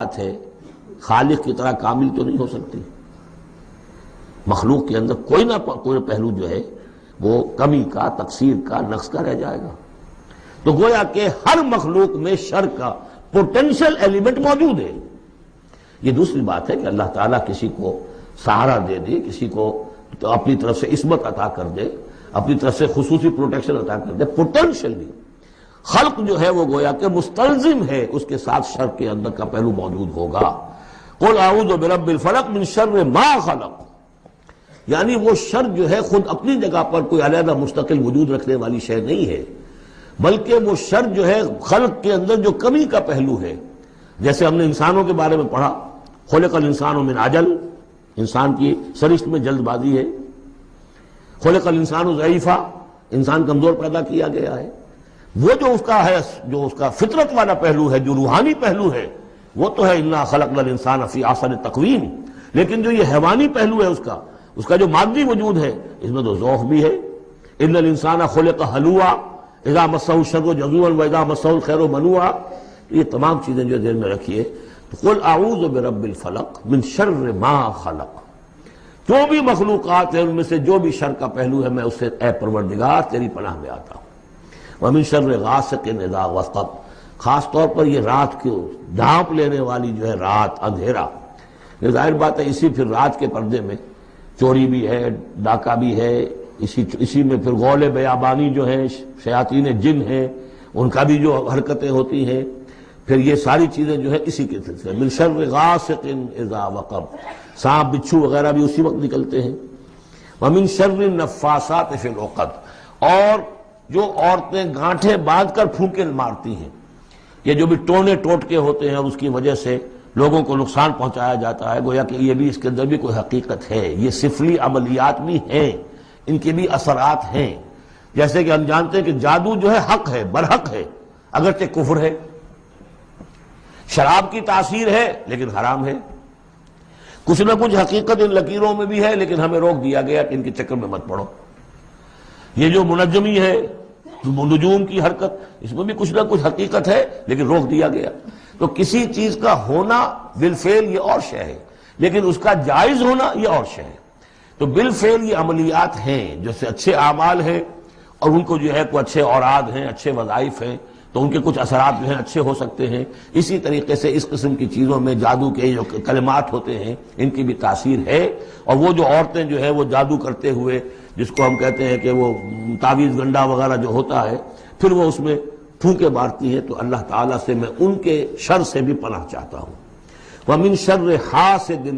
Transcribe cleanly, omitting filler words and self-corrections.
بات ہے خالق کی طرح کامل تو نہیں ہو سکتی، مخلوق کے اندر کوئی نہ کوئی پہلو جو ہے وہ کمی کا، تقصیر کا، نقص کا رہ جائے گا۔ تو گویا کہ ہر مخلوق میں شر کا پوٹینشل ایلیمنٹ موجود ہے۔ یہ دوسری بات ہے کہ اللہ تعالیٰ کسی کو سہارا دے دے، کسی کو تو اپنی طرف سے عصمت عطا کر دے، اپنی طرف سے خصوصی پروٹیکشن عطا کر دے، پوٹینشلی خلق جو ہے وہ گویا کہ مستلزم ہے اس کے ساتھ شر کے اندر کا پہلو موجود ہوگا۔ قل اعوذ برب الفلق من شر ما خلق، یعنی وہ شر جو ہے خود اپنی جگہ پر کوئی علیحدہ مستقل وجود رکھنے والی شے نہیں ہے، بلکہ وہ شر جو ہے خلق کے اندر جو کمی کا پہلو ہے۔ جیسے ہم نے انسانوں کے بارے میں پڑھا، خلق الانسان من عجل، انسان کی سرشت میں جلد بازی ہے۔ خلق الانسان ضعیفا، انسان کمزور پیدا کیا گیا ہے۔ وہ جو اس کا ہے، جو اس کا فطرت والا پہلو ہے، جو روحانی پہلو ہے، وہ تو ہے انا خلقنا الانسان فی احسن تقویم، لیکن جو یہ حیوانی پہلو ہے اس کا جو مادی وجود ہے، اس میں تو ذوق بھی ہے۔ ان الانسان خلق ہلوعا اذا مسہ الشر جزوعا واذا مسہ الخیر منوعا، یہ تمام چیزیں جو ذہن میں رکھیے۔ قل اعوذ برب الفلق من شر ما خلق، جو بھی مخلوقات ہیں ان میں سے جو بھی شر کا پہلو ہے میں اس سے اے پروردگار تیری پناہ میں آتا ہوں۔ ومن شر غاسق اذا وقب، خاص طور پر یہ رات کو ڈھانپ لینے والی جو ہے رات، اندھیرا، یہ ظاہر بات ہے اسی پھر رات کے پردے میں چوری بھی ہے، ڈاکہ بھی ہے، اسی میں پھر غول بیابانی جو ہیں، شیاطین جن ہیں، ان کا بھی جو حرکتیں ہوتی ہیں، پھر یہ ساری چیزیں جو ہے اسی کے سلسلے من شر غاسق اذا وقب، سانپ بچھو وغیرہ بھی اسی وقت نکلتے ہیں۔ ومن شر النفاثات فی العقد، اور جو عورتیں گانٹھیں باندھ کر پھونکے مارتی ہیں، یہ جو بھی ٹونے ٹوٹکے ہوتے ہیں اور اس کی وجہ سے لوگوں کو نقصان پہنچایا جاتا ہے، گویا کہ یہ بھی اس کے اندر بھی کوئی حقیقت ہے، یہ سفلی عملیات بھی ہیں، ان کے بھی اثرات ہیں۔ جیسے کہ ہم جانتے ہیں کہ جادو جو ہے حق ہے، برحق ہے، اگرچہ کفر ہے، شراب کی تاثیر ہے لیکن حرام ہے، کچھ نہ کچھ حقیقت ان لکیروں میں بھی ہے، لیکن ہمیں روک دیا گیا کہ ان کے چکر میں مت پڑو۔ یہ جو منجمی ہے، نجوم کی حرکت، اس میں بھی کچھ نہ کچھ حقیقت ہے لیکن روک دیا گیا۔ تو کسی چیز کا ہونا بالفعل یہ اور شے ہے، لیکن اس کا جائز ہونا یہ اور شے ہے۔ تو بالفعل یہ عملیات ہیں جیسے اچھے اعمال ہیں، اور ان کو جو ہے کوئی اچھے اوراد ہیں، اچھے وظائف ہیں، تو ان کے کچھ اثرات جو ہیں اچھے ہو سکتے ہیں۔ اسی طریقے سے اس قسم کی چیزوں میں جادو کے جو کلمات ہوتے ہیں ان کی بھی تاثیر ہے، اور وہ جو عورتیں جو ہے وہ جادو کرتے ہوئے، جس کو ہم کہتے ہیں کہ وہ تعویذ گنڈا وغیرہ جو ہوتا ہے، پھر وہ اس میں پھونکے مارتی ہیں، تو اللہ تعالیٰ سے میں ان کے شر سے بھی پناہ چاہتا ہوں۔ وَمِن شَرِّ حَاسِدٍ